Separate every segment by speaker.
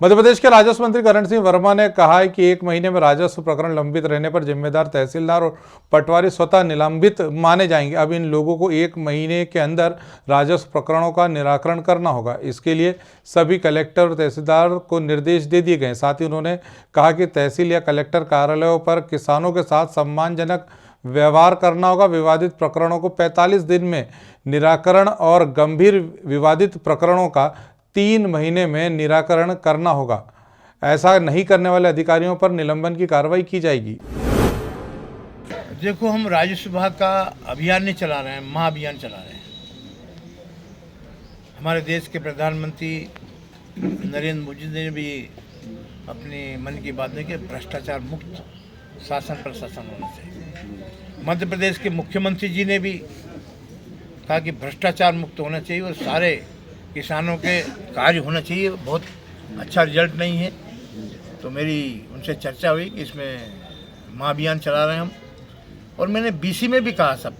Speaker 1: मध्य प्रदेश के राजस्व मंत्री करण सिंह वर्मा ने कहा है कि 1 महीने में राजस्व प्रकरण लंबित रहने पर जिम्मेदार तहसीलदार और पटवारी स्वतः निलंबित माने जाएंगे। अब इन लोगों को 1 महीने के अंदर राजस्व प्रकरणों का निराकरण करना होगा। इसके लिए सभी कलेक्टर और तहसीलदार को निर्देश दे दिए गए। साथ ही उन्होंने कहा कि तहसील या कलेक्टर कार्यालयों पर किसानों के साथ सम्मानजनक व्यवहार करना होगा। विवादित प्रकरणों को 45 दिन में निराकरण और गंभीर विवादित प्रकरणों का 3 महीने में निराकरण करना होगा। ऐसा नहीं करने वाले अधिकारियों पर निलंबन की कार्रवाई की जाएगी।
Speaker 2: देखो, हम राजस्व विभाग का अभियान नहीं चला रहे हैं, महाअभियान चला रहे हैं। हमारे देश के प्रधानमंत्री नरेंद्र मोदी ने भी अपने मन की बात में कि भ्रष्टाचार मुक्त शासन प्रशासन होना चाहिए। मध्य प्रदेश के मुख्यमंत्री जी ने भी कहा कि भ्रष्टाचार मुक्त होना चाहिए और सारे किसानों के कार्य होना चाहिए। बहुत अच्छा रिजल्ट नहीं है, तो मेरी उनसे चर्चा हुई कि इसमें महाअभियान चला रहे हैं हम। और मैंने बीसी में भी कहा, सब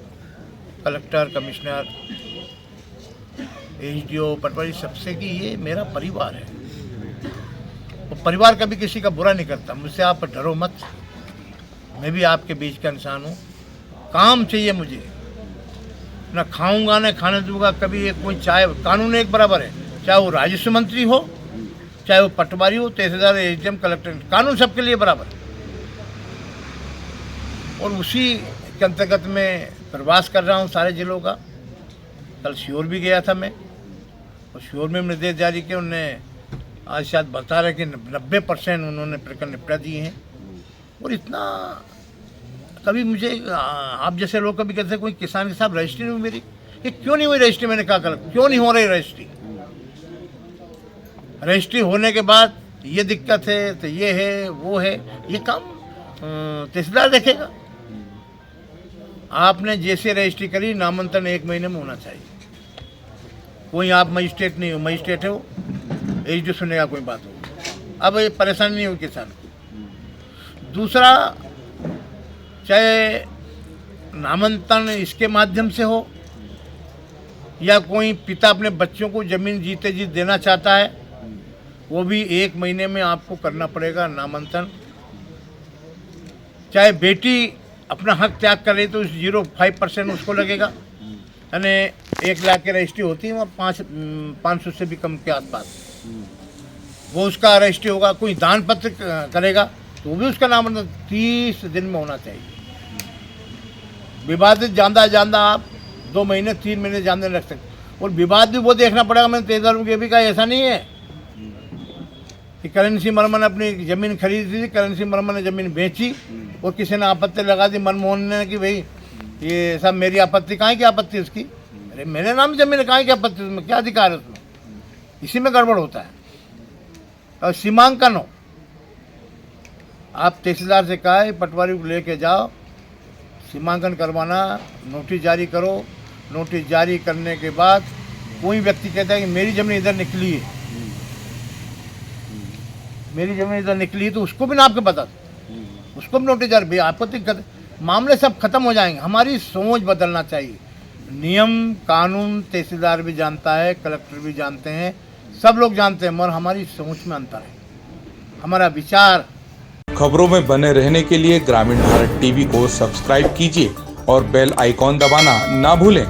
Speaker 2: कलेक्टर, कमिश्नर, एसडीओ, पटवारी सबसे कि ये मेरा परिवार है और परिवार कभी किसी का बुरा नहीं करता। मुझसे आप डरो मत, मैं भी आपके बीच का इंसान हूँ। काम चाहिए मुझे, ना खाऊंगा ना खाने दूंगा कभी। कोई चाहे कानून एक बराबर है, चाहे वो राजस्व मंत्री हो, चाहे वो पटवारी हो, तहसीलदार, एसडीएम, कलेक्टर, कानून सबके लिए बराबर है। और उसी के अंतर्गत मैं प्रवास कर रहा हूँ सारे जिलों का। कल श्योर भी गया था मैं, और श्योर में निर्देश जारी किए। उन्होंने आज शायद बता रहे कि 90% उन्होंने प्रकरण निपटा दिए हैं। और इतना कभी मुझे आप जैसे लोग कभी कहते हैं कोई किसान के साथ रजिस्ट्री नहीं हुई मेरी, कि क्यों नहीं हुई रजिस्ट्री। मैंने कहा गलत, क्यों नहीं हो रही रजिस्ट्री। रजिस्ट्री होने के बाद ये दिक्कत है, तो ये है, वो है, ये काम तहसीलदार देखेगा। आपने जैसे रजिस्ट्री करी, नामांतरण 1 महीने में होना चाहिए। कोई आप मजिस्ट्रेट नहीं हो, मजिस्ट्रेट हो, एसडीओ सुनेगा कोई बात हो। अब ये परेशानी नहीं हुई किसान को। दूसरा, चाहे नामांतरण इसके माध्यम से हो या कोई पिता अपने बच्चों को जमीन जीते जी देना चाहता है, वो भी 1 महीने में आपको करना पड़ेगा नामांतरण। चाहे बेटी अपना हक त्याग करे तो 0.5% उसको लगेगा, यानी 1 लाख की रजिस्ट्री होती है वहाँ 500 से भी कम के आसपास, वो उसका रजिस्ट्री होगा। कोई दान पत्र करेगा तो वो भी उसका नामांतरण 30 दिन में होना चाहिए। विवादित ज़्यादा आप 2 महीने 3 महीने जानने रख सकते। और विवाद भी वो देखना पड़ेगा। मैंने 13 में भी कहा, ऐसा नहीं है कि करण सिंह वर्मा ने अपनी ज़मीन खरीदी थी, करण सिंह वर्मा ने ज़मीन बेची और किसी ने आपत्ति लगा दी मनमोहन ने कि भाई ये सब मेरी आपत्ति, कहाँ की आपत्ति उसकी। अरे मेरे नाम ज़मीन कहाँ की आपत्ति, उसमें क्या अधिकार है उसमें। इसी में गड़बड़ होता है। और सीमांकन हो, आप तहसीलदार से कहा है पटवारी को लेके जाओ, सीमांकन करवाना, नोटिस जारी करो। नोटिस जारी करने के बाद कोई व्यक्ति कहता है कि मेरी ज़मीन इधर निकली है, मेरी ज़मीन इधर निकली है, तो उसको भी ना आपके बता दो, उसको भी नोटिस जारी। आपत्ति मामले सब खत्म हो जाएंगे। हमारी सोच बदलना चाहिए। नियम कानून तहसीलदार भी जानता है, कलेक्टर भी जानते हैं, सब लोग जानते हैं, मगर हमारी सोच में अंतर है, हमारा विचार।
Speaker 1: खबरों में बने रहने के लिए ग्रामीण भारत टीवी को सब्सक्राइब कीजिए और बेल आइकॉन दबाना ना भूलें।